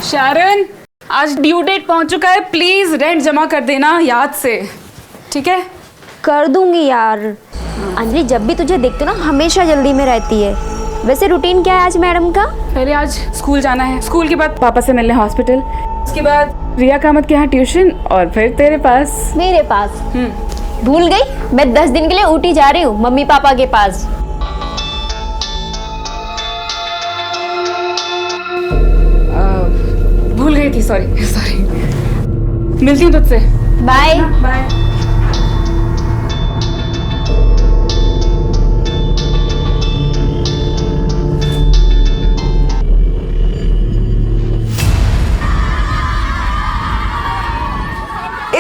शारन, आज due date पहुंच चुका है, प्लीज रेंट जमा कर देना याद से, ठीक है? कर दूंगी यार। अंजलि जब भी तुझे देखती हूँ ना हमेशा जल्दी में रहती है। वैसे रूटीन क्या है आज मैडम का? पहले आज स्कूल जाना है, स्कूल के बाद पापा से मिलने हॉस्पिटल, उसके बाद रिया कामत के यहाँ ट्यूशन और फिर तेरे पास। मेरे पास? भूल गई, मैं 10 दिन के लिए ऊटी जा रही हूँ मम्मी पापा के पास। भूल गई थी, सॉरी। मिलती हूँ तुझसे। Bye bye.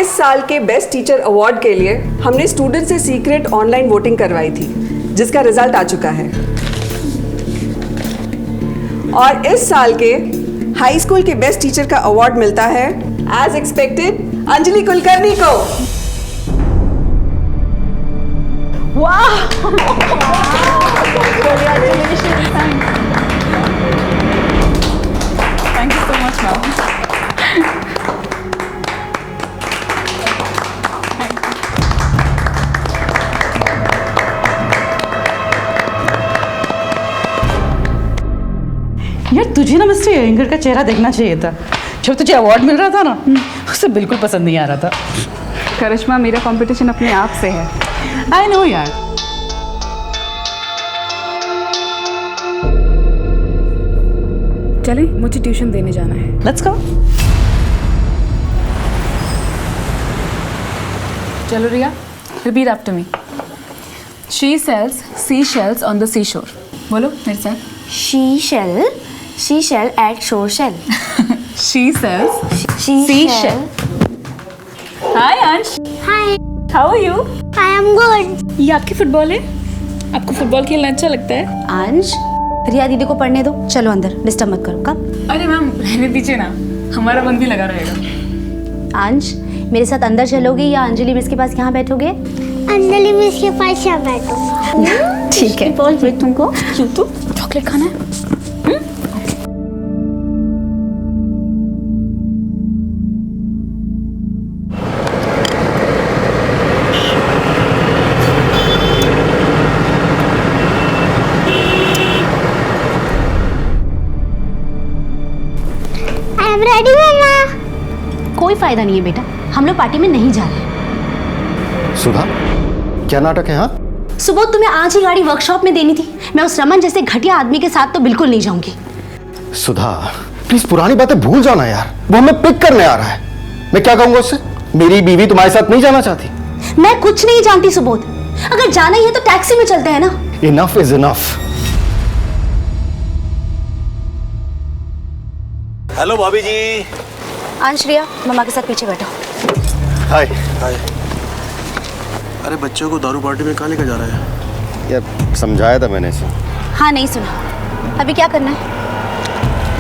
इस साल के बेस्ट टीचर अवार्ड के लिए हमने स्टूडेंट से सीक्रेट ऑनलाइन वोटिंग करवाई थी, जिसका रिजल्ट आ चुका है। और इस साल के हाई स्कूल के बेस्ट टीचर का अवार्ड मिलता है एज एक्सपेक्टेड अंजलि कुलकर्णी को। वाह! Thank you so much ma'am. यार तुझे ना मिस्टर एंगर का चेहरा देखना चाहिए था जब तुझे अवार्ड मिल रहा था ना। उसे बिल्कुल पसंद नहीं आ रहा था। करिश्मा, मेरा कंपटीशन अपने आप से है। आई नो यार। चले, मुझे ट्यूशन देने जाना है। Let's go. चलो Riya, repeat after me. She sells sea shells on the sea shore. बोलो मेरे साथ। She shall at shore shell. She sells She seashell. Hi अंश, Hi, how are you? I am good. ये आपकी फुटबॉल है? आपको football खेलना अच्छा लगता है? अंश, रिया दीदी को पढ़ने दो, चलो अंदर, डिस्टर्ब मत करो। कब? अरे मैम रहने दीजिए ना, हमारा मन भी लगा रहेगा। अंश, मेरे साथ अंदर चलोगे या अंजलि मिस के पास यहाँ बैठोगे? अंजलि मिस के पास यहाँ बैठो। ठीक है। बोल फिर तुमको क्यों तो चॉकलेट खाना है? आई एम रेडी मम्मा। कोई फायदा नहीं है बेटा, हम लोग पार्टी में नहीं जा रहे। सुधा, क्या नाटक है? हाँ, सुबह तुम्हें आज ही गाड़ी वर्कशॉप में देनी थी। मैं उस रमन जैसे घटिया आदमी के साथ तो बिल्कुल नहीं जाऊंगी। सुधा प्लीज पुरानी बातें भूल जाना यार। वो हमें पिक करने आ रहा है। मैं क्या कहूंगा उससे? मेरी बीवी तुम्हारे साथ नहीं जाना चाहती। मैं कुछ नहीं जानती सुबोध, अगर जाना ही है तो टैक्सी में चलते हैं ना। Enough is enough. हेलो भाभी जी। अंश, रिया मम्मा के साथ पीछे बैठो। हाय। हाय। अरे बच्चों को दारू पार्टी में कहाँ लेकर जा रहा है? यार समझाया था मैंने इसे। हाँ नहीं सुना। अभी क्या करना है?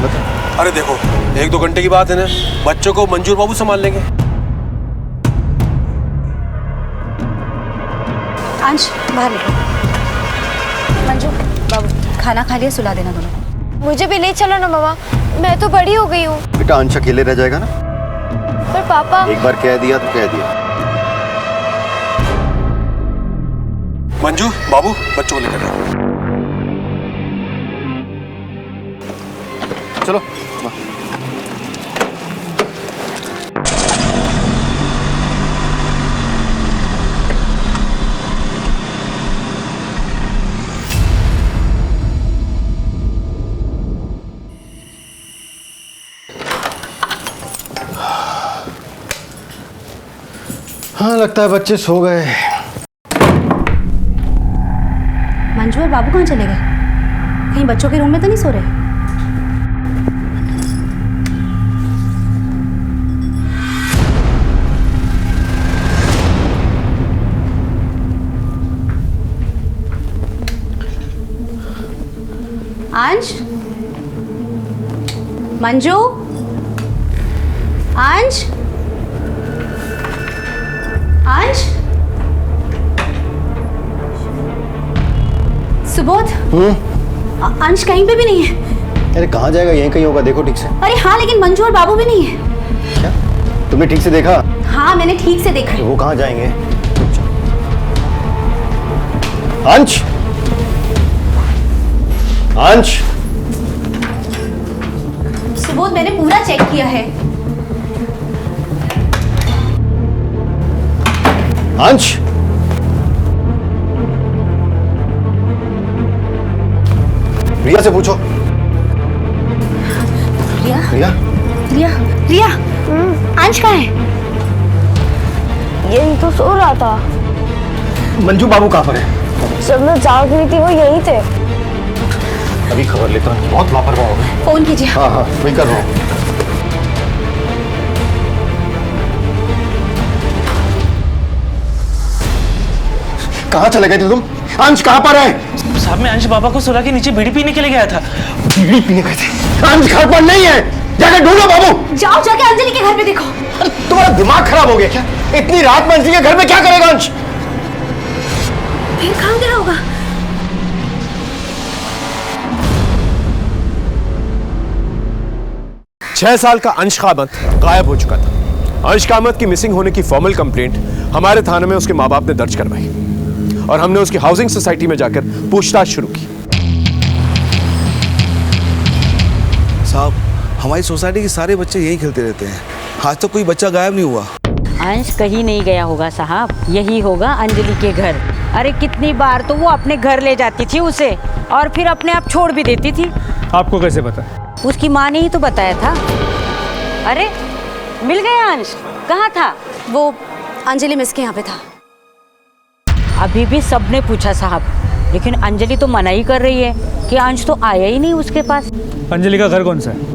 बता। अरे देखो, 1-2 घंटे की बात है ना, बच्चों को मंजूर बाबू संभाल लेंगे। अंश बाहर निकलो। मंजू बाबू खाना खा लिया, सुला देना दोनों को। मुझे भी ले चलो ना मम्मा, मैं तो बड़ी हो गई हूँ। बेटा अंश अकेले रह जाएगा ना। पर पापा। एक बार कह दिया तो कह दिया। मंजू बाबू बच्चों को लेकर जाओ। चलो। हाँ लगता है बच्चे सो गए। मंजू और बाबू कहाँ चले गए? कहीं बच्चों के रूम में तो नहीं सो रहे? अंश, मंजू, अंश, अंश, सुबोध। अंश कहीं पे भी नहीं है। अरे कहाँ जाएगा, यहीं कहीं होगा, देखो ठीक से। अरे हाँ, लेकिन मंजू और बाबू भी नहीं है। क्या तुमने ठीक से देखा? हाँ, मैंने ठीक से देखा है। वो कहाँ जाएंगे? अंश, अंश, सुबोध, मैंने पूरा चेक किया है। अंश, रिया से पूछो। रिया? रिया, रिया? रिया? अंश कहाँ है? यही तो सो रहा था। मंजू बाबू कहाँ पर है? जब मैं जाग रही थी वो यहीं थे। अभी खबर लेता हूँ, बहुत लापरवाह हो गए। फोन कीजिए। हाँ हाँ, वही कर रहा हूँ। कहाँ चले गए थे तुम? अंश कहाँ पर है? साहब, मैं अंश बाबा को सुला के नीचे बीड़ी पीने के लिए गया था। बीड़ी पीने गए थे? अंश घर पर नहीं है, जाके ढूंढो बाबू। जाओ, जाके अंजलि के घर पे देखो। तुम्हारा दिमाग खराब हो गया क्या? इतनी रात में अंजलि के घर में क्या करेगा अंश? फिर कहाँ गया होगा? छह साल का अंश कामत गायब हो चुका था। अंश कामत की मिसिंग होने की फॉर्मल कंप्लेंट हमारे थाने में उसके माँ बाप ने दर्ज करवाई और हमने उसकी हाउसिंग सोसाइटी में जाकर पूछताछ शुरू की। साहब, हमारी सोसाइटी के सारे बच्चे यही खेलते रहते हैं, आज तक कोई बच्चा गायब नहीं हुआ। अंश कहीं नहीं गया होगा साहब, यही होगा अंजलि के घर। अरे कितनी बार तो वो अपने घर ले जाती थी उसे और फिर अपने आप छोड़ भी देती थी। आपको कैसे पता? उसकी माँ ने ही तो बताया था। अरे मिल गया अंश, कहाँ था? वो अंजलि मिस के यहाँ पे था। अभी भी सबने पूछा साहब, लेकिन अंजलि तो मना ही कर रही है कि अंश तो आया ही नहीं उसके पास। अंजलि का घर कौन सा है?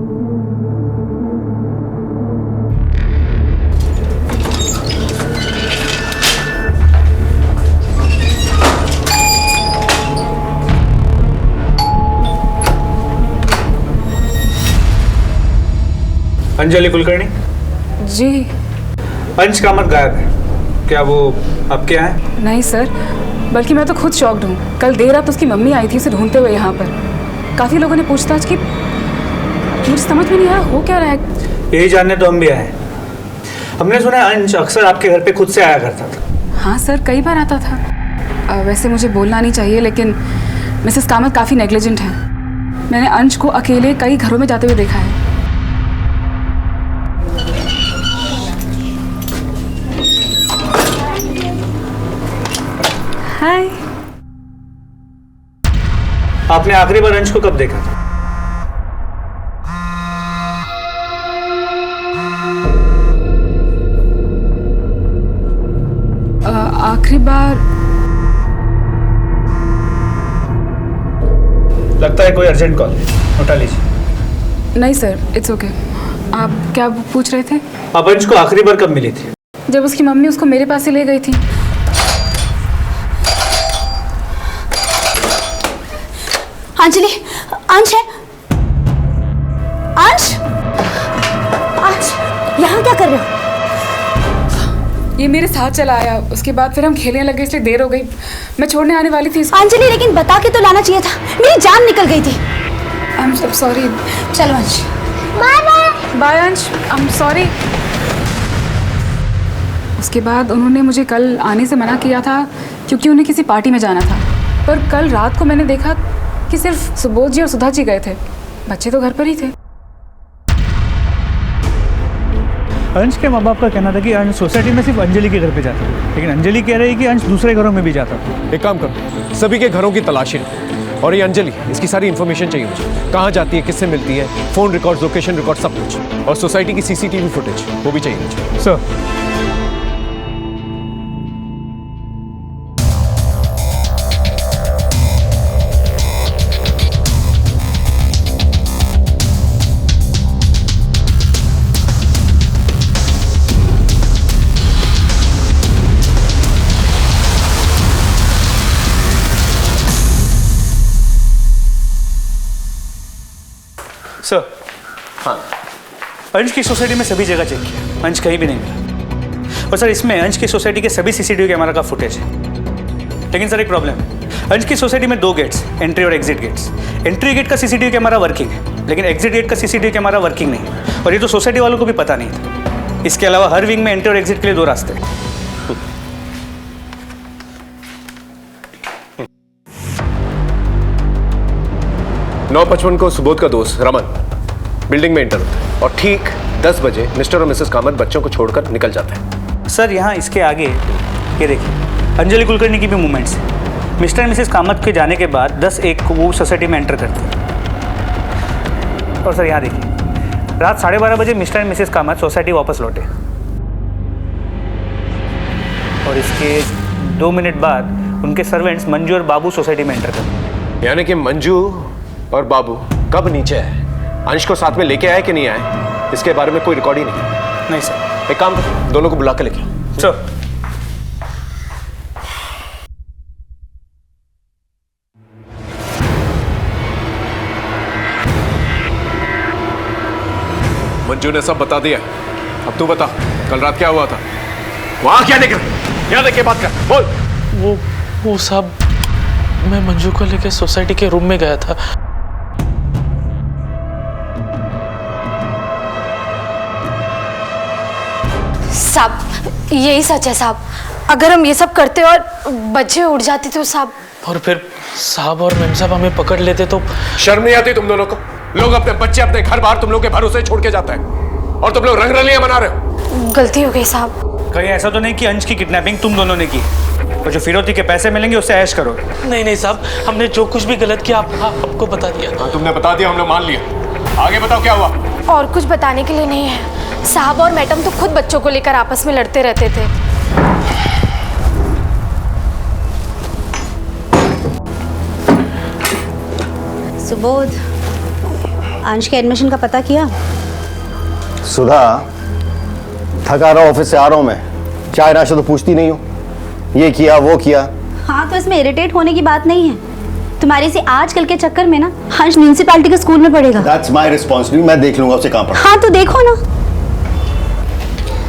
अंजलि कुलकर्णी। जी अंश कामत गायब है, क्या वो आपके यहाँ है? नहीं सर, बल्कि मैं तो खुद शॉक्ड हूँ। कल देर रात उसकी मम्मी आई थी उसे ढूंढते हुए यहाँ पर। काफ़ी लोगों ने पूछताछ की, मुझे समझ में नहीं आया हो क्या रहा है। यही जानने तो हम भी आए हैं। हमने सुना है अंश अक्सर आपके घर पे खुद से आया करता था। हाँ सर, कई बार आता था। वैसे मुझे बोलना नहीं चाहिए, लेकिन मिसेस कामत काफ़ी नेग्लिजेंट है। मैंने अंश को अकेले कई घरों में जाते हुए देखा है। हाय। आपने आखिरी बार अंश को कब देखा था? आखिरी बार लगता है कोई अर्जेंट कॉल है, उठा लीजिए। नहीं सर, इट्स ओके। आप क्या पूछ रहे थे? आप अंश को आखिरी बार कब मिली थी? जब उसकी मम्मी उसको मेरे पास से ले गई थी। अंजलि, अंश है। अंश, अंश, यहाँ क्या कर रहे हो? ये मेरे साथ चला आया, उसके बाद फिर हम खेलने लगे, इसलिए देर हो गई। मैं छोड़ने आने वाली थी इसको। अंजलि, लेकिन बता के तो लाना चाहिए था, मेरी जान निकल गई थी। I am sorry. चलो अंश। Bye bye. बाय अंश, आई एम सॉरी। उसके बाद उन्होंने मुझे कल आने से मना किया था क्योंकि उन्हें किसी पार्टी में जाना था। पर कल रात को मैंने देखा कि सिर्फ सुबोध जी और सुधा जी गए थे, बच्चे तो घर पर ही थे। अंश के माँ बाप का कहना था कि अंश सोसाइटी में सिर्फ अंजलि के घर पे जाता था, लेकिन अंजलि कह रही है कि अंश दूसरे घरों में भी जाता था। एक काम करो, सभी के घरों की तलाशी लो और ये अंजलि, इसकी सारी इन्फॉर्मेशन चाहिए मुझे। कहाँ जाती है, किससे मिलती है, फोन रिकॉर्ड, लोकेशन रिकॉर्ड, सब कुछ। और सोसाइटी की सीसीटीवी फुटेज वो भी चाहिए मुझे। सर, सर, हाँ, अंश की सोसाइटी में सभी जगह चेक किया, अंश कहीं भी नहीं मिला। और सर, इसमें अंश की सोसाइटी के सभी सीसीटीवी कैमरा का फुटेज है। लेकिन सर, एक प्रॉब्लम है। अंश की सोसाइटी में 2 गेट्स, एंट्री और एग्जिट गेट्स। एंट्री गेट का सीसीटीवी कैमरा वर्किंग है, लेकिन एग्जिट गेट का सीसीटीवी कैमरा वर्किंग नहीं है, और ये तो सोसाइटी वालों को भी पता नहीं था। इसके अलावा हर विंग में एंट्री और एग्जिट के लिए 2 रास्ते हैं। 9:55 को सुबोध का दोस्त रमन बिल्डिंग में एंटर होता है और ठीक 10 बजे मिस्टर और मिसेस कामत बच्चों को छोड़कर निकल जाते हैं। सर यहाँ इसके आगे ये देखिए अंजलि कुलकर्णी की भी मूवमेंट्स है। मिस्टर और मिसेस कामत के जाने के बाद 10:01 को वो सोसाइटी में एंटर करते हैं। और सर यहाँ देखिए रात 12:30 बजे मिस्टर और मिसेस कामत सोसाइटी वापस लौटे, और इसके 2 मिनट बाद उनके सर्वेंट्स मंजू और बाबू सोसाइटी में एंटर करते। यानी कि मंजू और बाबू कब नीचे आए, अंश को साथ में लेके आए कि नहीं आए, इसके बारे में कोई रिकॉर्ड ही नहीं। नहीं सर। एक काम करो, दोनों को बुला के लेके आओ। सर मंजू ने सब बता दिया, अब तू बता कल रात क्या हुआ था, वहां क्या देख रहे, यहाँ देख के बात कर, बोल। वो साहब मैं मंजू को लेके सोसाइटी के रूम में गया था। साहब यही सच है साहब, अगर हम ये सब करते और बच्चे उड़ जाते तो साहब। और फिर साहब और मेम साहब हमें पकड़ लेते तो। शर्म नहीं आती तुम दोनों को? लोग अपने बच्चे अपने घर बाहर तुम लोग के भरोसे छोड़ के जाते हैं और तुम लोग रंगरलियां मना रहे हो। गलती हो गई साहब। कहीं ऐसा तो नहीं कि अंश की किडनैपिंग तुम दोनों ने की, और जो फिरौती के पैसे मिलेंगे उससे ऐश करोगे? नहीं साहब, हमने जो कुछ भी गलत किया आपको बता दिया। तुमने बता दिया, हमने मान लिया। आगे बताओ क्या हुआ? और कुछ बताने के लिए नहीं है साहब, और मैडम तो खुद बच्चों को लेकर आपस में लड़ते रहते थे। सुबोध, अंश के एडमिशन का पता किया? सुधा, थका रहा ऑफिस से आ रहा हूं मैं, चाय नाश्ता तो पूछती नहीं हो, ये किया वो किया। हाँ तो इसमें इरिटेट होने की बात नहीं है। तुम्हारे से आजकल के चक्कर में ना हंस म्यूनिसिपैलिटी के स्कूल में पढ़ेगा। That's my responsibility, मैं देख लूंगा उसे कहाँ पढ़ा। हाँ तो देखो ना।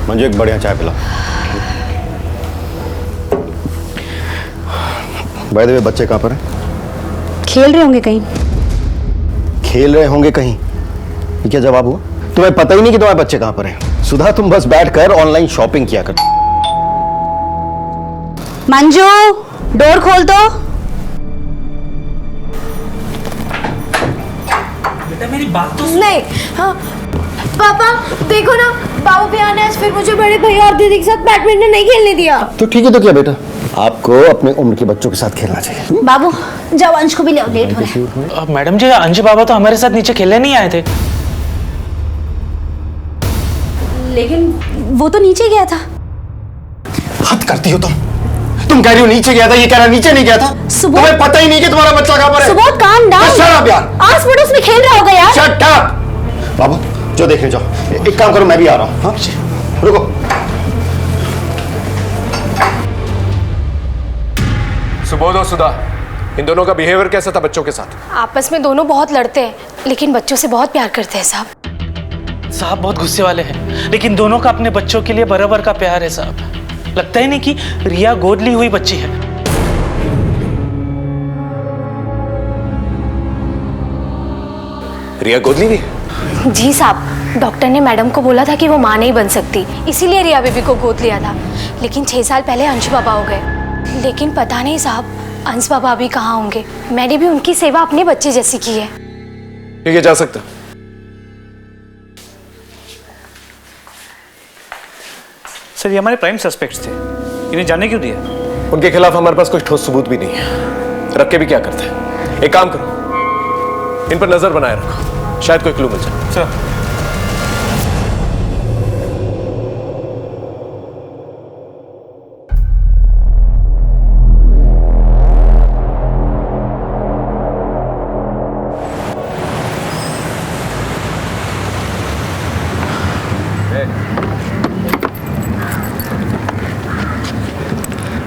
मुझे एक बढ़िया चाय पिला। बाय द वे बच्चे कहाँ पर हैं? खेल रहे होंगे कहीं। खेल रहे होंगे कहीं, ये क्या जवाब हुआ? तुम्हें पता ही नहीं कि तुम्हारे बच्चे कहाँ पर हैं। सुधा तुम बस बैठकर ऑनलाइन शॉपिंग किया कर। मंजू, डोर खोल दो। बेटा मेरी बात तो नहीं। हाँ पापा देखो ना, बाबू भैया ने आज फिर मुझे बड़े भैया और दीदी के साथ बैडमिंटन नहीं खेलने दिया। तो ठीक है, तो क्या बेटा, आपको अपने उम्र के बच्चों के साथ खेलना चाहिए। बाबू जाओ, अंश को भी ले आओ, लेट हो रहा है। मैडम जी, अंश बाबा तो हमारे साथ नीचे खेलने नहीं आए थे। लेकिन वो तो नीचे गया था। हद करती हो तुम कह रही हो नीचे गया था, ये कह रहा नीचे नहीं गया था। तुम्हें पता ही नहीं कि तुम्हारा बच्चा कहां पर है। Subodh calm down. Shut up यार, आस पड़ोस में खेल रहा होगा यार। Shut up. बाबू जो देखने जाओ, एक काम करो मैं भी आ रहा हूं। हाँ रुको। सुबोध और सुधा, इन दोनों का बिहेवियर कैसा था बच्चों के साथ? आपस में दोनों बहुत लड़ते हैं, लेकिन बच्चों से बहुत प्यार करते हैं साहब। साहब बहुत गुस्से वाले हैं, लेकिन दोनों का अपने बच्चों के लिए बराबर का प्यार है साहब। लगता ही नहीं कि रिया गोद ली हुई बच्ची है। रिया गोद ली हुई? जी साहब, डॉक्टर ने मैडम को बोला था कि वो मां नहीं बन सकती, इसीलिए रिया बेबी को गोद लिया था। लेकिन 6 साल पहले अंश बाबा हो गए। लेकिन पता नहीं साहब, अंश बाबा अभी कहाँ होंगे। मैंने भी उनकी सेवा अपने बच्चे जैसी की है। ठीक है, जा सकता। सर ये हमारे प्राइम सस्पेक्ट्स थे, इन्हें जाने क्यों दिया? उनके खिलाफ हमारे पास कोई ठोस सबूत भी नहीं है, रख के भी क्या करते हैं। एक काम करो, इन पर नजर बनाए रखो, शायद कोई क्लू मिल जाए। सर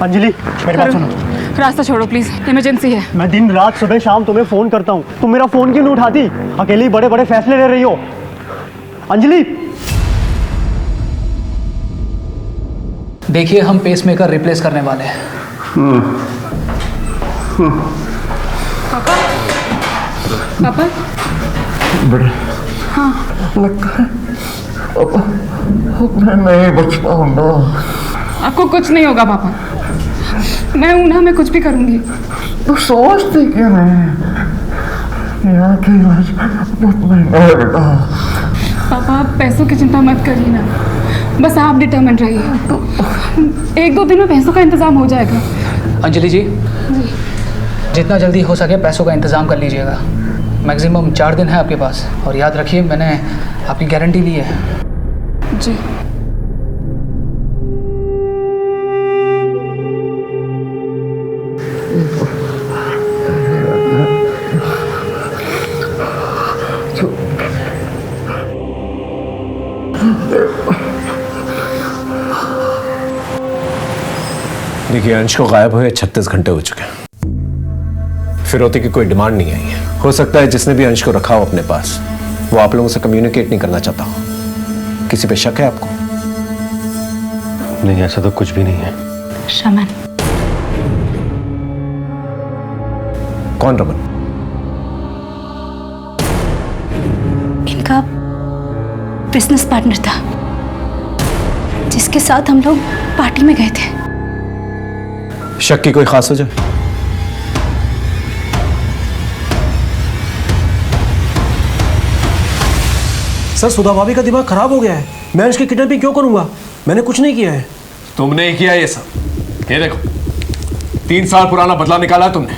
अंजलि मेरी बात सुनो। रास्ता छोड़ो प्लीज, इमरजेंसी है। मैं दिन रात सुबह शाम तुम्हें फोन करता हूँ, तुम मेरा फोन क्यों नहीं उठाती? अकेली बड़े बड़े फैसले ले रही हो अंजलि। देखिए हम पेसमेकर रिप्लेस करने वाले हैं। पापा बड़े हाँ लगता है अब मैं नहीं बच पाऊंगा। आपको कुछ नहीं होगा पापा, मैं हूं ना, मैं कुछ भी करूंगी। तो सोचते क्यों नहीं? यहाँ की इलाज बहुत महंगा है बेटा। पापा आप पैसों की चिंता मत करिए ना, बस आप डिटर्मिन रहिए, 1-2 दिन में पैसों का इंतजाम हो जाएगा। अंजलि जी, जितना जल्दी हो सके पैसों का इंतज़ाम कर लीजिएगा। मैक्सिमम 4 दिन है आपके पास, और याद रखिए मैंने आपकी गारंटी ली है। जी देखिए, अंश को गायब हुए 36 घंटे हो चुके हैं। फिरौती की कोई डिमांड नहीं आई है। हो सकता है जिसने भी अंश को रखा हो अपने पास, वो आप लोगों से कम्युनिकेट नहीं करना चाहता हो। किसी पे शक है आपको? नहीं, ऐसा तो कुछ भी नहीं है। शमन। कौन रमन? इनका बिजनेस पार्टनर था, जिसके साथ हम लोग पार्टी में गए थे। शक की कोई खास वजह? सर, सुधा भाभी का दिमाग खराब हो गया है। मैं इसकी किडनैपिंग क्यों करूंगा? मैंने कुछ नहीं किया है। तुमने ही किया ये सब। ये देखो, 3 साल पुराना बदला निकाला तुमने।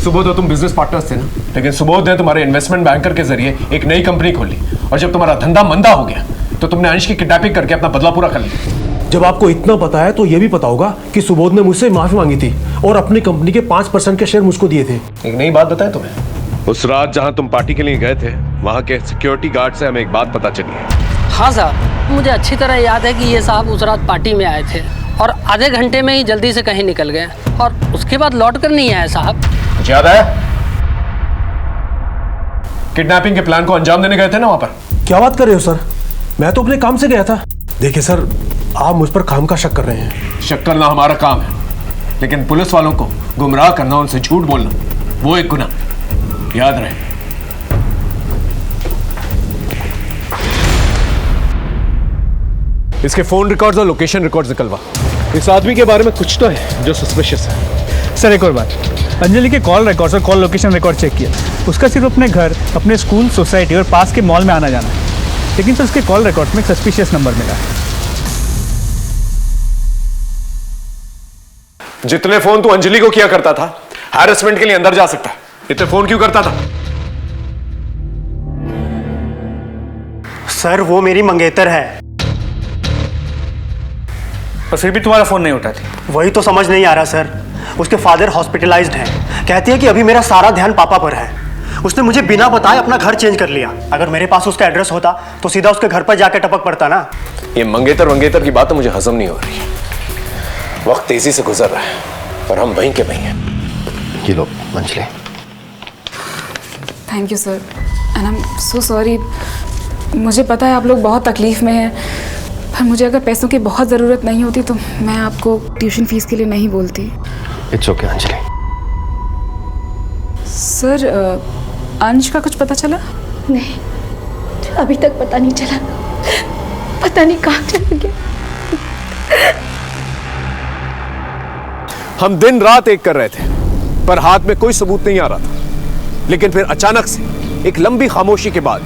सुबोध तो तुम बिजनेस पार्टनर्स थे ना, लेकिन सुबोध ने तुम्हारे इन्वेस्टमेंट बैंकर के जरिए एक नई कंपनी खोली, और जब तुम्हारा धंधा मंदा हो गया तो तुमने अंश की किडनैपिंग करके अपना बदला पूरा कर लिया। जब आपको इतना पता है तो ये भी पता होगा कि सुबोध ने मुझसे माफी मांगी थी और अपनी कंपनी के 5% के शेयर मुझको दिए थे। एक नई बात बताएं तुम्हें। उस रात जहां तुम पार्टी के लिए गए थे, वहां के सिक्योरिटी गार्ड से हमें एक बात पता चली है। हाँ साहब, मुझे अच्छी तरह याद है कि ये साहब उस रात पार्टी में आए थे और आधे घंटे में ही जल्दी से कहीं निकल गए, और उसके बाद लौट कर नहीं आए साहब। मुझे याद है, किडनैपिंग के प्लान को अंजाम देने गए थे ना वहां पर। क्या बात कर रहे हो सर? मैं तो अपने काम से गया था। देखिए सर, आप मुझ पर काम का शक कर रहे हैं। शक करना हमारा काम है, लेकिन पुलिस वालों को गुमराह करना, उनसे झूठ बोलना, वो एक गुनाह। याद रहे। इसके फोन रिकॉर्ड्स और लोकेशन रिकॉर्ड्स निकलवा। इस आदमी के बारे में कुछ तो है जो सस्पिशियस है। सर एक और बात, अंजलि के कॉल रिकॉर्ड्स और कॉल लोकेशन रिकॉर्ड चेक किया। उसका सिर्फ अपने घर, अपने स्कूल, सोसाइटी और पास के मॉल में आना जाना है, लेकिन सर उसके कॉल रिकॉर्ड में एक सस्पिशियस नंबर मिला है। जितने फोन तू अंजलि को किया करता था, हैरेसमेंट के लिए अंदर जा सकता है, इतने फोन क्यों करता था? सर वो मेरी मंगेतर है। और फिर भी तुम्हारा फोन नहीं उठाती? वही तो समझ नहीं आ रहा सर। उसके फादर हॉस्पिटलाइज्ड हैं। कहती है कि अभी मेरा सारा ध्यान पापा पर है। उसने मुझे बिना बताए अपना घर चेंज कर लिया। अगर मेरे पास उसका एड्रेस होता तो सीधा उसके घर पर जाके टपक पड़ता ना। ये मंगेतर की बात तो मुझे हजम नहीं हो रही है। वक्त तेजी से गुजर रहा है और हम वहीं के वहीं हैं। ये लो Anjali. Thank you sir, and I am so sorry. मुझे पता है आप लोग बहुत तकलीफ में हैं, पर मुझे अगर पैसों की बहुत ज़रूरत नहीं होती तो मैं आपको ट्यूशन फीस के लिए नहीं बोलती। It's okay Anjali. सर अंश का कुछ पता चला? नहीं, अभी तक पता नहीं चला। पता नहीं कहाँ चला गया। हम दिन रात एक कर रहे थे, पर हाथ में कोई सबूत नहीं आ रहा था। लेकिन फिर अचानक से एक लंबी खामोशी के बाद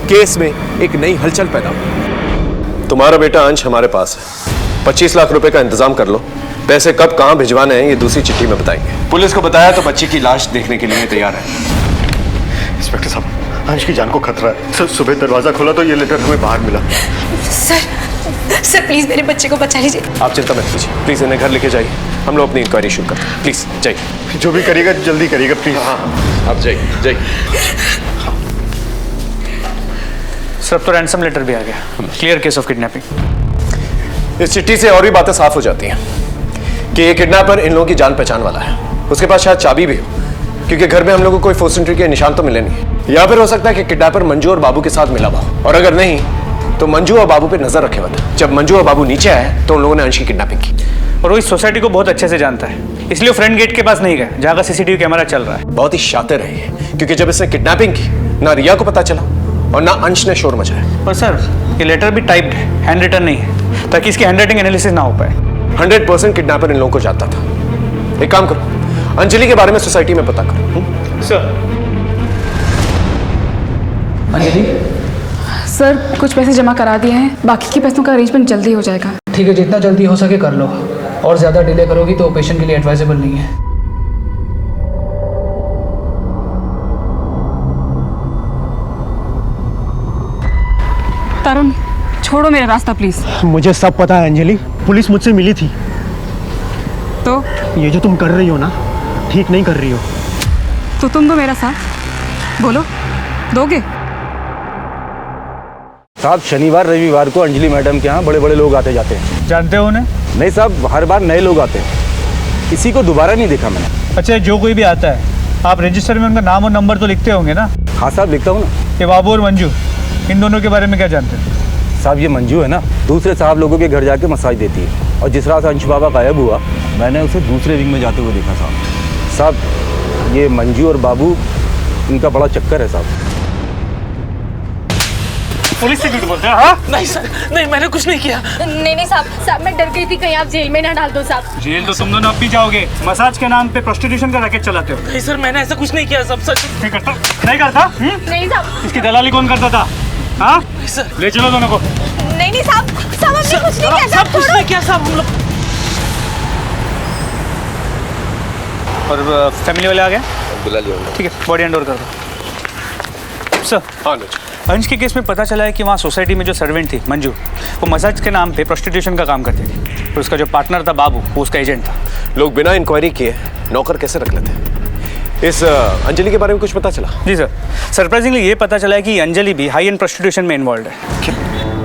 केस में एक नई हलचल पैदा हुई। तुम्हारा बेटा अंश हमारे पास है। 25 लाख रुपए का इंतजाम कर लो। पैसे कब कहां भिजवाने हैं ये दूसरी चिट्ठी में बताएंगे। पुलिस को बताया तो बच्ची की लाश देखने के लिए तैयार है। इंस्पेक्टर साहब, अंश की जान को खतरा है। सर सुबह दरवाजा खोला तो ये लेटर हमें बाहर मिला। सर प्लीज मेरे बच्चे को बचा लीजिए। आप चिंता मत कीजिए, प्लीज इन्हें घर लेके जाइए। हम लोग अपनी इंक्वायरी शुरू करते हैं। प्लीज जाइए। जो भी करिएगा जल्दी करिएगा प्लीज। हाँ आप जाइए जाइए। सर अब तो रैंसम लेटर भी आ गया। Clear case of kidnapping. इस चिट्ठी से और भी बातें साफ हो जाती हैं कि ये किडनैपर इन लोगों की जान पहचान वाला है। उसके पास शायद चाबी भी हो, क्योंकि घर में हम लोगों को कोई फोर्स एंट्री के निशान तो मिले नहीं। या फिर हो सकता है कि किडनैपर मंजू और बाबू के साथ मिला हुआ, और अगर नहीं तो मंजू और बाबू पे नजर रखे हुआ था। जब मंजू और बाबू नीचे आए तो उन लोगों ने अंश की किडनैपिंग की। और वो इस सोसाइटी को बहुत अच्छे से जानता है, इसलिए वो फ्रंट गेट के पास नहीं गए जहाँ का सीसीटीवी कैमरा चल रहा है। बहुत ही शातिर है ये, क्योंकि जब इसने किडनैपिंग की ना रिया को पता चला और ना अंश ने शोर मचाया। पर सर ये लेटर भी टाइप्ड है, हैंड रिटन नहीं है, ताकि इसकी हैंडराइटिंग एनालिसिस ना हो पाए। 100% किडनैपर इन लोगों को जानता था। एक काम करो, अंजलि के बारे में सोसाइटी में पता करो। सर। अंजलि सर कुछ पैसे जमा करा दिए हैं, बाकी के पैसों का अरेंजमेंट जल्दी हो जाएगा। ठीक है, जितना जल्दी हो सके कर लो, और ज़्यादा डिले करोगी तो पेशेंट के लिए एडवाइजेबल नहीं है। तरुण छोड़ो मेरा रास्ता प्लीज। मुझे सब पता है अंजलि, पुलिस मुझसे मिली थी। तो ये जो तुम कर रही हो ना, ठीक नहीं कर रही हो। तो तुम दो मेरा साथ, बोलो दोगे? साहब शनिवार रविवार को अंजलि मैडम के यहाँ बड़े बड़े लोग आते जाते हैं। जानते हो उन्हें? नहीं साहब, हर बार नए लोग आते हैं, किसी को दोबारा नहीं देखा मैंने। अच्छा, जो कोई भी आता है आप रजिस्टर में उनका नाम और नंबर तो लिखते होंगे ना? हाँ साहब लिखता हूँ ना। ये बाबू और मंजू, इन दोनों के बारे में क्या जानते हैं? साहब ये मंजू है ना, दूसरे साहब लोगों के घर जाके मसाज देती है, और जिस रात अंश बाबा गायब हुआ मैंने उसे दूसरे विंग में जाते हुए देखा साहब। साहब ये मंजू और बाबू, इनका बड़ा चक्कर है साहब। पुलिस से झूठ बोलते हैं? हाँ? नहीं सर, नहीं मैंने कुछ नहीं किया। नहीं साहब, मैं डर गई थी कहीं आप जेल में ना डाल दो साहब। जेल तो तुम दोनों अब भी जाओगे। मसाज के नाम पे प्रोस्टिट्यूशन का रैकेट चलाते हो। नहीं सर, मैंने ऐसा कुछ नहीं किया। सब सच नहीं करता? नहीं करता? नहीं साहब। इसकी दलाली कौन करता था? हाँ सर, ले चलो दोनों को। नहीं साहब, साहब हमने कुछ नहीं किया। साहब कुछ नहीं किया साहब, हम लोग। और फैमिली वाले आ गए? बुला लिया। ठीक है, बॉडी हैंड ओवर कर दो। सर। हाँ अंश के केस में पता चला है कि वहाँ सोसाइटी में जो सर्वेंट थी मंजू, वो मसाज के नाम पे प्रोस्टिट्यूशन का काम करती थी, और उसका जो पार्टनर था बाबू, वो उसका एजेंट था। लोग बिना इंक्वायरी किए नौकर कैसे रख लेते? इस अंजलि के बारे में कुछ पता चला? जी सर, सरप्राइजिंगली ये पता चला है कि अंजलि भी हाई एंड प्रोस्टिट्यूशन में इन्वॉल्व है।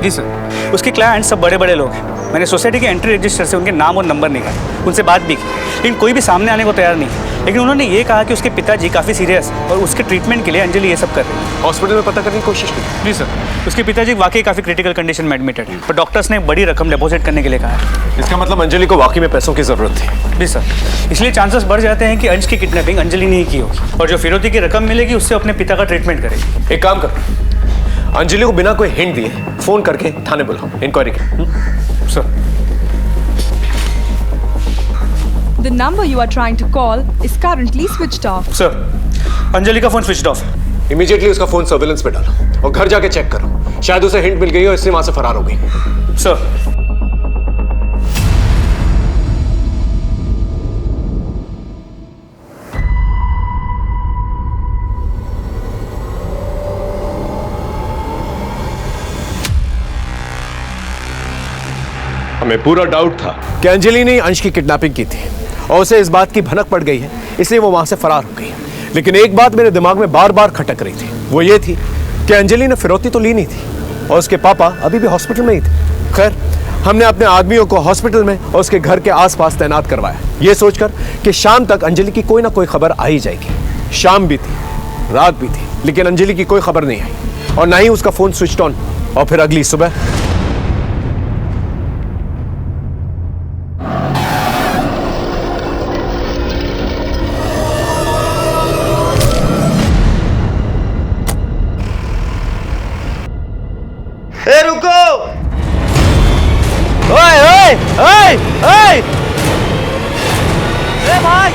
जी सर, उसके क्लाइंट सब बड़े बड़े लोग हैं। मैंने सोसाइटी के एंट्री रजिस्टर से उनके नाम और नंबर निकाले, उनसे बात भी की, लेकिन कोई भी सामने आने को तैयार नहीं। लेकिन उन्होंने ये कहा कि उसके पिताजी काफ़ी सीरियस है और उसके ट्रीटमेंट के लिए अंजलि ये सब कर रही है। हॉस्पिटल में पता करने की कोशिश की? जी सर, उसके पिताजी वाकई काफ़ी क्रिटिकल कंडीशन में एडमिटेड है, पर डॉक्टर्स ने बड़ी रकम डिपॉजिट करने के लिए कहा है। इसका मतलब अंजलि को वाकई में पैसों की जरूरत थी? जी सर, इसलिए चांसेस बढ़ जाते हैं कि अंश की किडनैपिंग अंजलि ने ही की होगी, और जो फिरौती की रकम मिलेगी उससे अपने पिता का ट्रीटमेंट करेगी। एक काम कर, अंजलि को बिना कोई हिंट दिए फोन करके थाने बुलाओ, इंक्वायरी की। Sir. The number you are trying to call is currently switched off. Sir, Anjali का फोन स्विच्ड ऑफ है। इमीडिएटली उसका फोन सर्विलेंस पे डालो और घर जाके चेक करो, शायद उसे हिंट मिल गई हो, इससे वहां से फरार हो गई। सर। हमें पूरा डाउट था कि अंजलि ने अंश की किडनैपिंग की थी, और उसे इस बात की भनक पड़ गई है, इसलिए वो वहां से फरार हो गई। लेकिन एक बात मेरे दिमाग में बार बार खटक रही थी, वो ये थी कि अंजलि ने फिरौती तो ली नहीं थी, और उसके पापा अभी भी हॉस्पिटल में ही थे। खैर, हमने अपने आदमियों को हॉस्पिटल में और उसके घर के आसपास तैनात करवाया, ये सोचकर कि शाम तक अंजलि की कोई ना कोई खबर आ ही जाएगी। शाम भी थी, रात भी थी, लेकिन अंजलि की कोई खबर नहीं आई, और ना ही उसका फोन स्विच ऑन। और फिर अगली सुबह रुको! ओए ओए ओए ओए! ए भाई!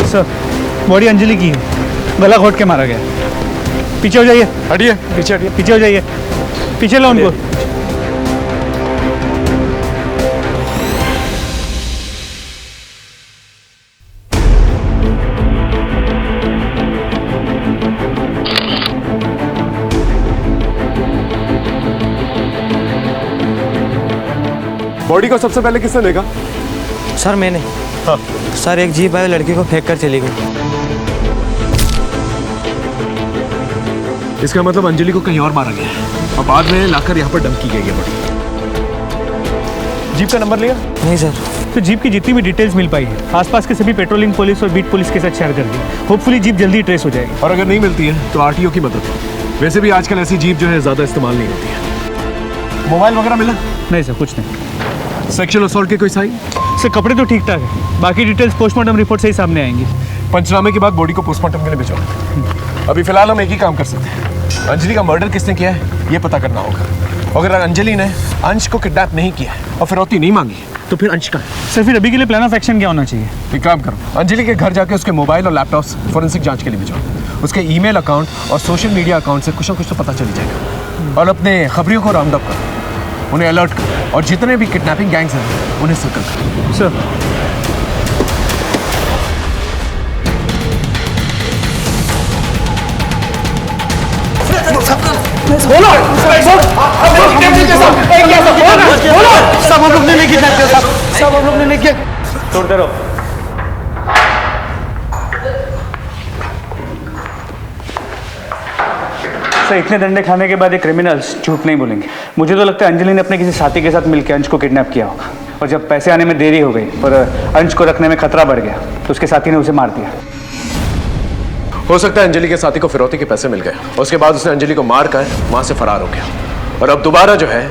सर, बॉडी अंजलि की है, गला घोट के मारा गया। पीछे हो जाइए। हटिए, पीछे हटिए, पीछे हो जाइए, पीछे लो उनको। बॉडी को सबसे पहले किसने देखा? सर मैंने। हाँ। सर एक जीप आई लड़की को फेंक कर चली गई। इसका मतलब अंजलि को कहीं और मारा गया है, और बाद में लाकर यहाँ पर डंप की गई है बॉडी। जीप का नंबर लिया? नहीं सर। तो जीप की जितनी भी डिटेल्स मिल पाई है आसपास के सभी पेट्रोलिंग पुलिस और बीट पुलिस के साथ शेयर कर दी। होपफुली जीप जल्दी ट्रेस हो जाएगी। और अगर नहीं मिलती है तो आरटीओ की मदद लो। वैसे भी आजकल ऐसी जीप जो है ज़्यादा इस्तेमाल नहीं होती है। मोबाइल वगैरह मिला? नहीं सर, कुछ नहीं। सेक्सुअल असॉल्ट के कोई साइन? सर कपड़े तो ठीक ठाक है, बाकी डिटेल्स पोस्टमार्टम रिपोर्ट से ही सामने आएंगी। पंचनामे के बाद बॉडी को पोस्टमार्टम के लिए भिजवाओ। अभी फिलहाल हम एक ही काम कर सकते हैं, अंजलि का मर्डर किसने किया है ये पता करना होगा। अगर अंजलि ने अंश को किडनैप नहीं किया और फिरौती नहीं मांगी तो फिर अंश का है। सर फिर अभी के लिए प्लान ऑफ एक्शन क्या होना चाहिए? एक काम करो, अंजलि के घर जाके उसके मोबाइल और लैपटॉप्स फोरेंसिक जांच के लिए भिजवाओ। उसके ईमेल अकाउंट और सोशल मीडिया अकाउंट से कुछ ना कुछ तो पता चल जाएगा। और अपने खबरियों को राउंड अप करो, उन्हें अलर्ट करो और जितने भी किडनैपिंग गैंग्स हैं उन्हें सर्कल करो। सर सब हम लोग ने लेके जाते हैं, सब हम लोग ने लेके। छोड़ते रहो। सर इतने डंडे खाने के बाद ये क्रिमिनल्स झूठ नहीं बोलेंगे। मुझे तो लगता है अंजलि ने अपने किसी साथी के साथ मिलकर अंश को किडनैप किया होगा और जब पैसे आने में देरी हो गई पर अंश को रखने में खतरा बढ़ गया तो उसके साथी ने उसे मार दिया। हो सकता है अंजलि के साथी को फिरौती के पैसे मिल गए, उसके बाद उसने अंजलि को मार कर वहां से फरार हो गया और अब दोबारा जो है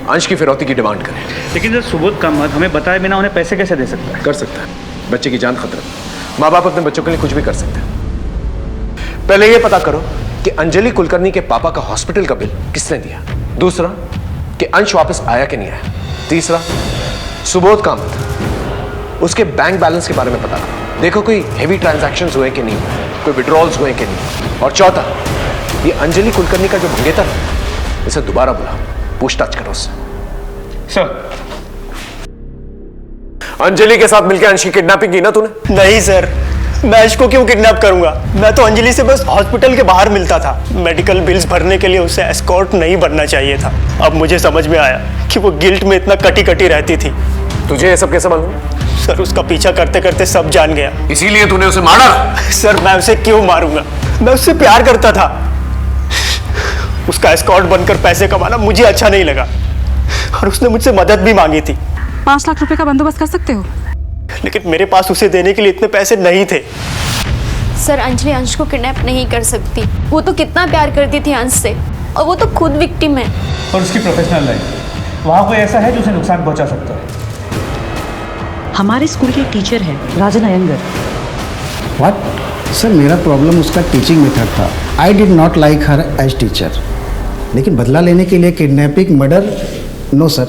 अंश की फिरौती की डिमांड करे। लेकिन जब सुबोध का मत हमें बताए बिना उन्हें पैसे कैसे दे सकता है? कर सकता है, बच्चे की जान खतरा। माँ बाप अपने बच्चों के लिए कुछ भी कर सकते हैं। पहले ये पता करो कि अंजलि कुलकर्णी के पापा का हॉस्पिटल का बिल किसने दिया। दूसरा कि अंश वापस आया कि नहीं आया। तीसरा सुबोध कामत, उसके बैंक बैलेंस के बारे में पता करो, देखो कोई हेवी ट्रांजैक्शंस हुए कि नहीं हुए, कोई विड्रॉल्स हुए कि नहीं। और चौथा ये अंजलि कुलकर्णी का जो मंगेतर है इसे दोबारा बुलाओ, पूछताछ करो उससे। सर अंजलि के साथ मिलकर अंश की किडनैपिंग की ना तूने? नहीं सर, मैं अंश को क्यों किडनैप करूंगा? मैं तो अंजलि से बस हॉस्पिटल के बाहर मिलता था। मेडिकल बिल्स भरने के लिए उसे एस्कॉर्ट नहीं बनना चाहिए था। अब मुझे समझ में आया कि वो गिल्ट में इतना कटी कटी रहती थी। तुझे ये सब कैसे मालूम? सर उसका पीछा करते करते सब जान गया। इसीलिए तूने उसे मारा? सर मैं उसे क्यों मारूंगा? मैं उससे प्यार करता था। उसका एस्कॉर्ट बनकर पैसे कमाना मुझे अच्छा नहीं लगा और उसने मुझसे मदद भी मांगी थी। 5 लाख रुपए का बंदोबस्त कर सकते हो? लेकिन मेरे पास उसे देने के लिए इतने पैसे नहीं थे। सर अंजलि अंश को किडनैप नहीं कर सकती। वो तो कितना प्यार करती थी अंश से और वो तो खुद विक्टिम है। और उसकी प्रोफेशनल लाइफ, वहाँ कोई ऐसा है जो उसे नुकसान पहुँचा सकता है। हमारे स्कूल के टीचर हैं राजन अयंगर। व्हाट? सर मेरा प्रॉब्लम उसका टीचिंग मेथड था। I did not like her as teacher. लेकिन बदला लेने के लिए kidnapping, murder, no sir.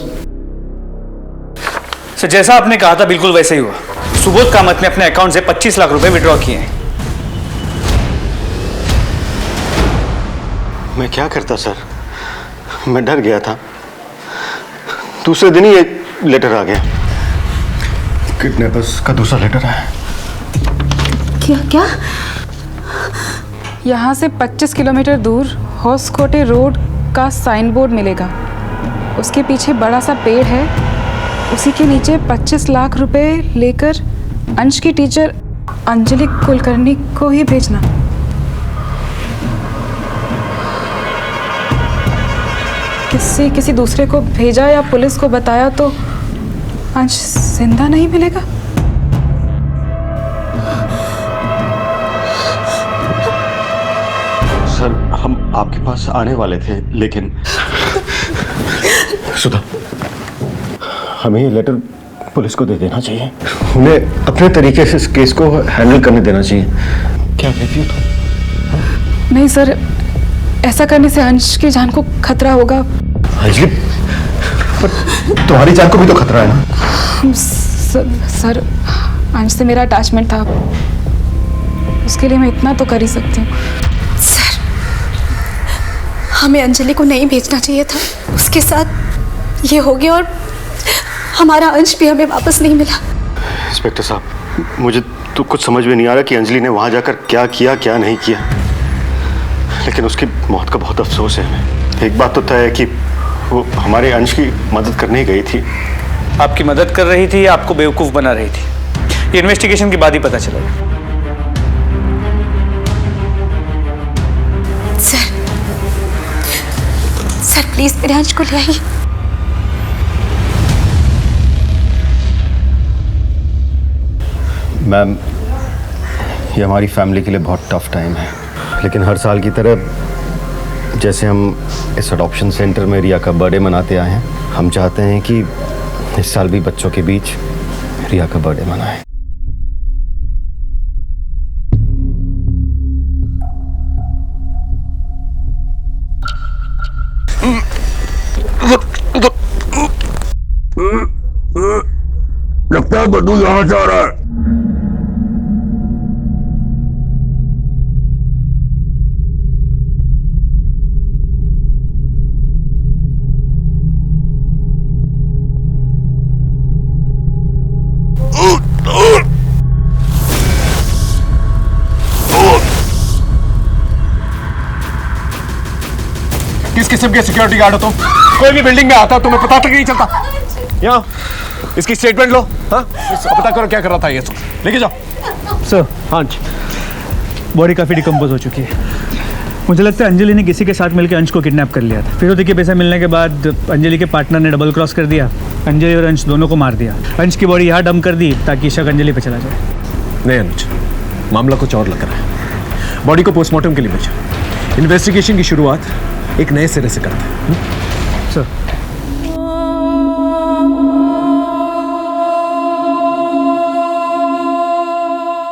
Sir जैसा आपने कहा था बिल्कुल वैसे ही हुआ। सुबोध कामत ने अपने अकाउंट से 25 लाख रुपए विड्रॉ किए हैं। मैं क्या करता सर, मैं डर गया था। दूसरे दिन ही एक लेटर आ गया। किडनैपर्स का दूसरा लेटर आया। क्या? यहाँ से 25 किलोमीटर दूर होसकोटे रोड का साइन बोर्ड मिलेगा। उसके पीछे बड़ा सा पेड़ है, उसी के नीचे 25 लाख रुपए लेकर अंश की टीचर अंजलि कुलकर्णी को ही भेजना। किसी दूसरे को भेजा या पुलिस को बताया तो अंश जिंदा नहीं मिलेगा। सर हम आपके पास आने वाले थे लेकिन सुधा, हमें ये लेटर पुलिस को दे देना चाहिए। उन्हें अपने तरीके से इस केस को हैंडल करने देना चाहिए। क्या कहती हो तुम? नहीं सर, ऐसा करने से अंश की जान को खतरा होगा। अंजलि, पर तुम्हारी जान को भी तो खतरा है ना? सर अंश से मेरा अटैचमेंट था, उसके लिए मैं इतना तो कर ही सकती हूँ। सर हमें अंजलि को नहीं भेजना चाहिए था। उसके साथ ये हो गया और हमारा अंश भी हमें वापस नहीं मिला। इंस्पेक्टर साहब, मुझे तो कुछ समझ में नहीं आ रहा कि अंजलि ने वहां जाकर क्या किया क्या नहीं किया, लेकिन उसकी मौत का बहुत अफसोस है हमें। एक बात तो तय है कि वो हमारे अंश की मदद करने गई थी। आपकी मदद कर रही थी या आपको बेवकूफ़ बना रही थी, ये इन्वेस्टिगेशन के बाद ही पता चलेगा। सर प्लीज मेरे अंश को ले आइए। मैम, ये हमारी फैमिली के लिए बहुत टफ टाइम है, लेकिन हर साल की तरह जैसे हम इस अडॉप्शन सेंटर में रिया का बर्थडे मनाते आए हैं, हम चाहते हैं कि इस साल भी बच्चों के बीच रिया का बर्थडे मनाएं। लगता है बड्डू यहाँ जा रहा है। किस किस्म के सिक्योरिटी गार्ड हो तुम? कोई भी बिल्डिंग में आता तुम्हें पता तक नहीं चलता। यहाँ इसकी स्टेटमेंट लो। हाँ, पता करो क्या कर रहा था ये। लेके जाओ सर। हाँ जी, बॉडी काफ़ी डिकम्पोज हो चुकी है। मुझे लगता है अंजलि ने किसी के साथ मिलकर अंश को किडनैप कर लिया था। फिरौती के पैसा मिलने के बाद अंजलि के पार्टनर ने डबल क्रॉस कर दिया, अंजलि और अंश दोनों को मार दिया। अंश की बॉडी यहाँ डंप कर दी ताकि शक अंजलि पे चला जाए। नहीं अनुज, मामला कुछ और लग रहा है। बॉडी को पोस्टमार्टम के लिए भेजा। इन्वेस्टिगेशन की शुरुआत एक नए सिरे से करते हैं। सर।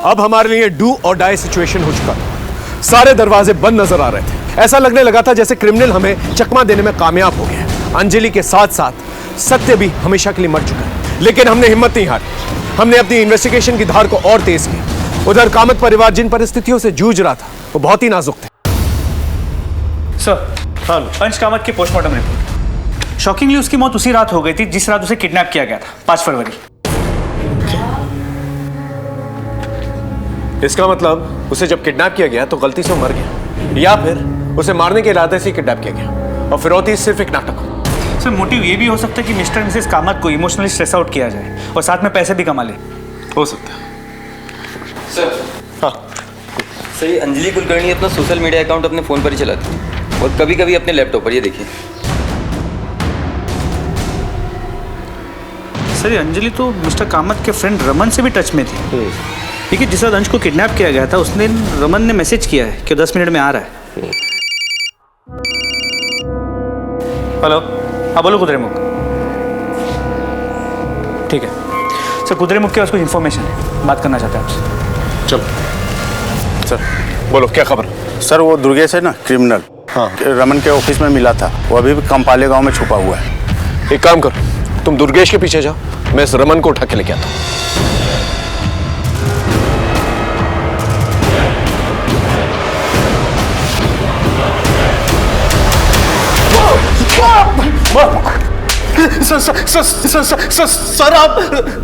अब हमारे लिए डू और डाई सिचुएशन हो चुका था। सारे दरवाजे बंद नजर आ रहे थे। ऐसा लगने लगा था जैसे क्रिमिनल हमें चकमा देने में कामयाब हो गया। अंजलि के साथ साथ सत्य भी हमेशा के लिए मर चुका है, लेकिन हमने हिम्मत नहीं हारी। हमने अपनी इन्वेस्टिगेशन की धार को और तेज की। उधर कामत परिवार जिन परिस्थितियों से जूझ रहा था वो बहुत ही नाजुक थे। सर, हाँ, अंश कामत की पोस्टमार्टम रिपोर्ट। शॉकिंगली उसकी मौत उसी रात हो गई थी जिस रात उसे किडनैप किया गया था, 5 फरवरी। इसका मतलब उसे जब किडनैप किया गया तो गलती से मर गया, या फिर उसे मारने के इरादे से किडनैप किया गया और फिरौती सिर्फ एक नाटक हो। सर, मोटिव ये भी हो सकता है कि मिस्टर मिसेस कामत को इमोशनली स्ट्रेस आउट किया जाए और साथ में पैसे भी कमा ले। हो सकता है सर। हाँ सर, ये अंजलि कुलकर्णी अपना सोशल मीडिया अकाउंट अपने फ़ोन पर ही चलाती है और कभी कभी अपने लैपटॉप पर। ये देखिए सर, ये अंजलि तो मिस्टर कामत के फ्रेंड रमन से भी टच में थी। देखिए, जिस रात अंश को किडनैप किया गया था उस दिन रमन ने मैसेज किया है कि 10 मिनट में आ रहा है। हेलो, हाँ बोलो कुद्रेमुख। ठीक है सर, कुद्रेमुख के पास कुछ इन्फॉर्मेशन है, बात करना चाहते हैं आपसे। चल सर, बोलो क्या खबर? सर, वो दुर्गेश है ना, क्रिमिनल। हाँ, रमन के ऑफिस में मिला था। वो अभी भी कंपाले गांव में छुपा हुआ है। एक काम कर, तुम दुर्गेश के पीछे जाओ, मैं इस रमन को उठा के लेके आता हूँ।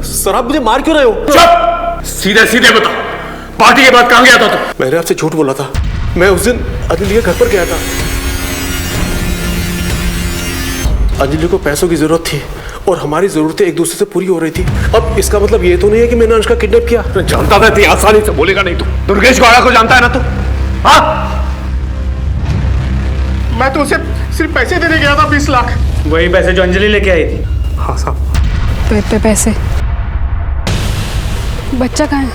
सर आप मुझे मार क्यों रहे हो? चुप! सीधे सीधे बता, पार्टी के बाद कहां गया था तू? मैंने आपसे झूठ बोला था। मैं उस दिन अंजलि के घर पर गया था। अंजलि को पैसों की जरूरत थी और हमारी जरूरतें एक दूसरे से पूरी हो रही थी। अब इसका मतलब ये तो नहीं है कि मैंने अंश का किडनैप किया। मैं जानता था इतनी आसानी से बोलेगा नहीं तू। दुर्गेश गौड़ा को जानता है ना तू? हाँ, मैं तो उसे सिर्फ पैसे देने गया था, 20 लाख। वही पैसे जो अंजलि लेके आई थी। हाँ साहब। पैसे। बच्चा कहाँ है?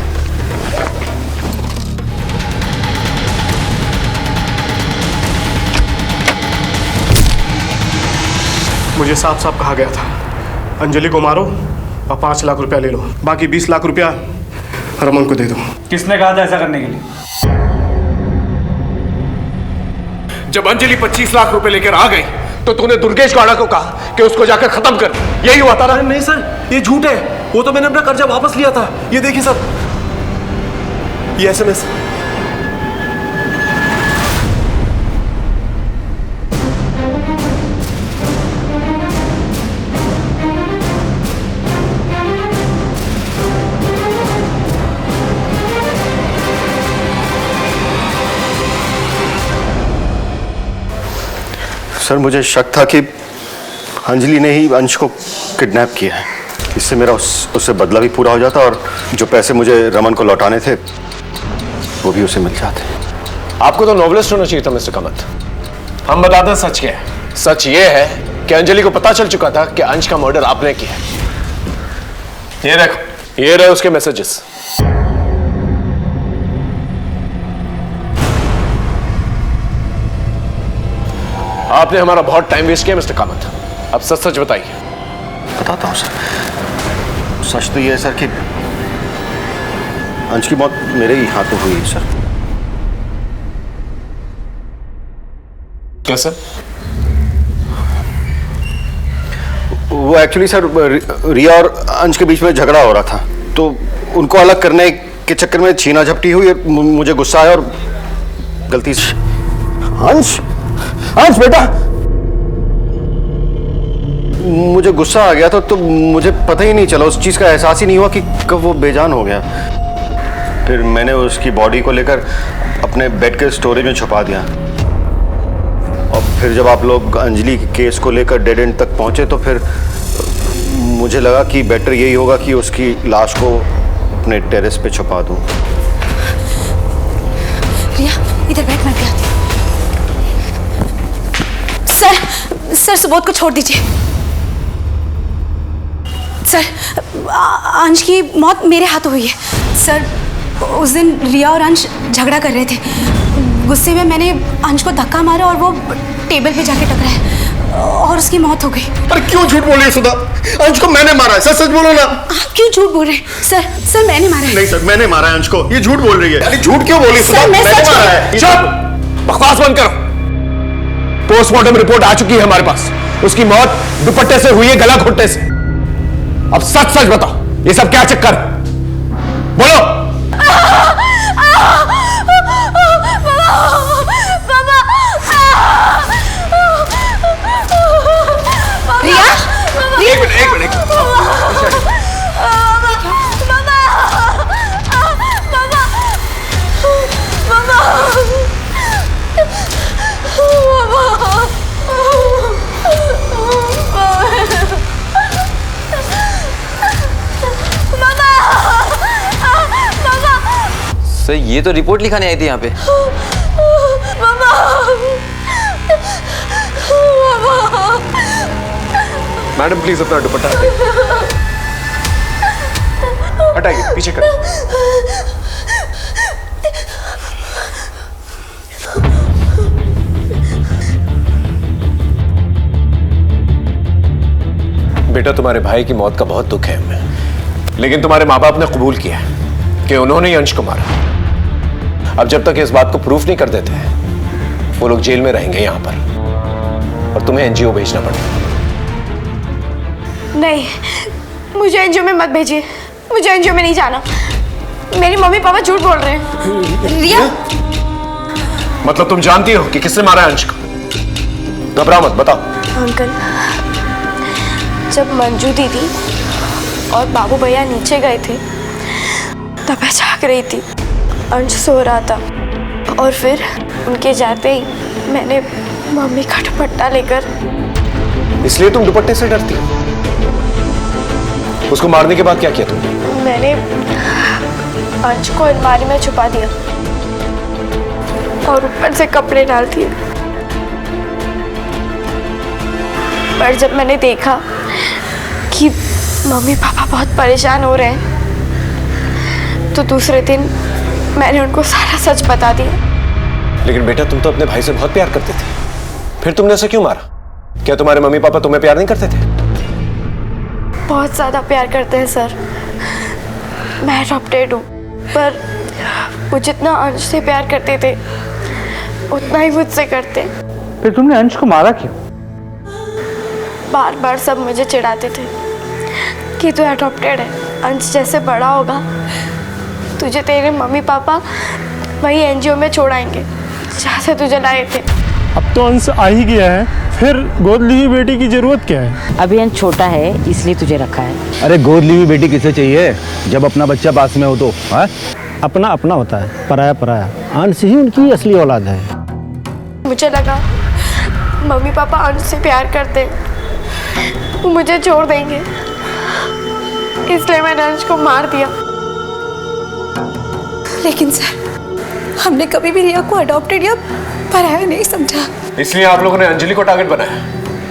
मुझे साफ साफ कहा गया था, अंजलि को मारो और 5 लाख रुपया ले लो, बाकी 20 लाख रुपया रमन को दे दो। किसने कहा था ऐसा करने के लिए? जब अंजलि 25 लाख रुपए लेकर आ गई तो तूने दुर्गेश गौड़ा को कहा कि उसको जाकर खत्म कर। यही हुआ था ना? नहीं सर, ये झूठ है। वो तो मैंने अपना कर्जा वापस लिया था। ये देखिए सर, ये SMS। सर, मुझे शक था कि अंजलि ने ही अंश को किडनैप किया है। इससे मेरा उससे बदला भी पूरा हो जाता और जो पैसे मुझे रमन को लौटाने थे वो भी उसे मिल जाते। आपको तो नॉवलिस्ट होना चाहिए था मिस्टर कामत। हम बताते हैं सच क्या है। सच ये है कि अंजलि को पता चल चुका था कि अंश का मर्डर आपने किया है। ये देखो, ये रहे उसके मैसेजेस। आपने हमारा बहुत टाइम वेस्ट किया मिस्टर कामत। अब सच सच बताइए। बताता हूँ सर। सच तो ये है सर कि अंश की मौत मेरे ही हाथों हुई है सर। क्या सर? वो एक्चुअली सर रिया और अंश के बीच में झगड़ा हो रहा था, तो उनको अलग करने के चक्कर में छीना झपटी हुई। मुझे गुस्सा आया और गलती से अंश बेटा, मुझे गुस्सा आ गया था, तो मुझे पता ही नहीं चला, उस चीज का एहसास ही नहीं हुआ कि कब वो बेजान हो गया। फिर मैंने उसकी बॉडी को लेकर अपने बेड के स्टोरेज में छुपा दिया। और फिर जब आप लोग अंजलि के केस को लेकर डेड एंड तक पहुंचे, तो फिर मुझे लगा कि बेटर यही होगा कि उसकी लाश को अपने टेरेस पे छुपा दूं। रिया इधर बैठ, मैं भी आती हूँ। सर सुबोध को छोड़ दीजिए। सर अंश की मौत मेरे हाथों हुई है। सर उस दिन रिया और अंश झगड़ा कर रहे थे, गुस्से में मैंने अंश को धक्का मारा और वो टेबल पे जाके टकराया और उसकी मौत हो गई। अरे क्यों झूठ बोल रही है सुधा? अंश को मैंने मारा है। सच सच बोलो ना। आप क्यों झूठ बोल रहे हैं? सर मैंने मारा है। नहीं सर, मैंने मारा है अंश को। ये झूठ बोल रही है। अरे झूठ क्यों बोली सुधा? मैंने मारा है। चुप, बकवास बंद करो। पोस्टमार्टम रिपोर्ट आ चुकी है हमारे पास। उसकी मौत दुपट्टे से हुई है, गला घुटने से। अब सच सच बताओ, ये सब क्या चक्कर? बोलो। एक मिनट। सर ये तो रिपोर्ट लिखाने आई थी यहाँ पे। मैडम प्लीज अपना दुपट्टा हटाइए, पीछे कर। बेटा तुम्हारे भाई की मौत का बहुत दुख है हमें, लेकिन तुम्हारे माँ बाप ने कबूल किया कि उन्होंने ही अंश को मारा। अब जब तक इस बात को प्रूफ नहीं कर देते वो लोग जेल में रहेंगे यहां पर, और तुम्हें एनजीओ भेजना पड़ेगा। नहीं, मुझे एनजीओ में मत भेजिए। मुझे एनजीओ में नहीं जाना। मेरी मम्मी पापा झूठ बोल रहे हैं। रिया, मतलब तुम जानती हो कि किसने मारा है अंश को? घबराओ मत, बताओ। अंकल, जब मंजू दीदी और बाबू भैया नीचे गए थे तब मैं जाग रही थी। अंश सो रहा था और फिर उनके जाते ही मैंने मम्मी का दुपट्टा लेकर। इसलिए तुम दुपट्टे से डरती हो? उसको मारने के बाद क्या किया तुमने? मैंने अंश को अलमारी में छुपा दिया और ऊपर से कपड़े डाल दिए। पर जब मैंने देखा कि मम्मी पापा बहुत परेशान हो रहे हैं, तो दूसरे दिन मैंने उनको सारा सच बता दिया। लेकिन बेटा तुम तो अपने भाई से बहुत प्यार करते थे, फिर तुमने उसे क्यों मारा? क्या तुम्हारे मम्मी पापा तुम्हें प्यार नहीं करते थे? बहुत ज्यादा प्यार करते हैं सर। मैं अडॉप्टेड हूँ, पर वो जितना अंश से प्यार करते थे उतना ही मुझसे करते। फिर तुमने अंश को मारा क्यों? बार बार सब मुझे चिढ़ाते थे कि तू अडॉप्टेड है, अंश जैसे बड़ा होगा तुझे तेरे मम्मी पापा वही एनजीओ में छोड़ाएंगे जहाँ से तुझे लाए थे। अब तो अंश आ ही गया है, फिर गोद ली हुई बेटी की जरूरत क्या है? अभी अंश छोटा है इसलिए तुझे रखा है। अरे गोद ली हुई बेटी किसे चाहिए जब अपना बच्चा पास में हो तो? अपना अपना होता है, पराया पराया। अंश ही उनकी असली औलाद है। मुझे लगा मम्मी पापा अंश से प्यार करते, वो मुझे छोड़ देंगे, इसलिए मैंने अंश को मार दिया। लेकिन सर, हमने कभी भी रिया को अडॉप्टेड या पराया नहीं समझा। इसलिए आप लोगों ने अंजलि को टारगेट बनाया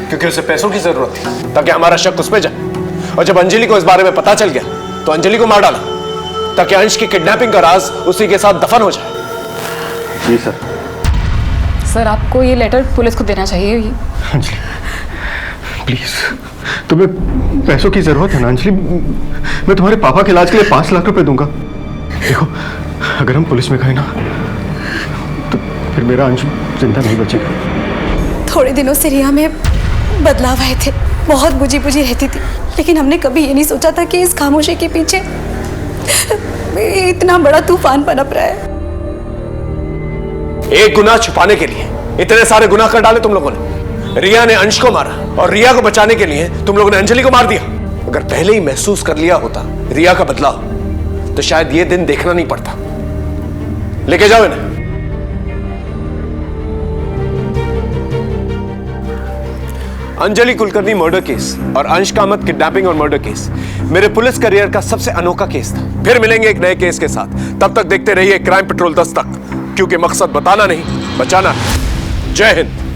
क्योंकि उसे पैसों की जरूरत थी, ताकि हमारा शक उस पे जाए। और जब अंजलि को इस बारे में पता चल गया तो अंजलि को मार डाला ताकि अंश की किडनैपिंग का राज उसी के साथ दफन हो जाए। जी सर। सर आपको ये लेटर पुलिस को देना चाहिए। अंजलि प्लीज, तुम्हें पैसों की जरूरत है ना अंजलि? मैं तुम्हारे पापा के इलाज के लिए 5 लाख रुपए दूंगा। देखो अगर हम पुलिस में गए ना तो फिर मेरा अंशु जिंदा नहीं बचेगा। थोड़े दिनों से रिया में बदलाव आए थे, बहुत बुझी बुझी रहती थी, लेकिन हमने कभी ये नहीं सोचा था कि इस खामोशी के पीछे इतना बड़ा तूफान पनप रहा है। एक गुनाह छुपाने के लिए इतने सारे गुनाह कर डाले तुम लोगों ने। रिया ने अंश को मारा और रिया को बचाने के लिए तुम लोगों ने अंजलि को मार दिया। अगर पहले ही महसूस कर लिया होता रिया का बदलाव तो शायद ये दिन देखना नहीं पड़ता। लेके जाओ इन्हें। अंजलि कुलकर्णी मर्डर केस और अंश कामत किडनैपिंग और मर्डर केस मेरे पुलिस करियर का सबसे अनोखा केस था। फिर मिलेंगे एक नए केस के साथ। तब तक देखते रहिए क्राइम पेट्रोल 10 तक, क्योंकि मकसद बताना नहीं बचाना है। जय हिंद।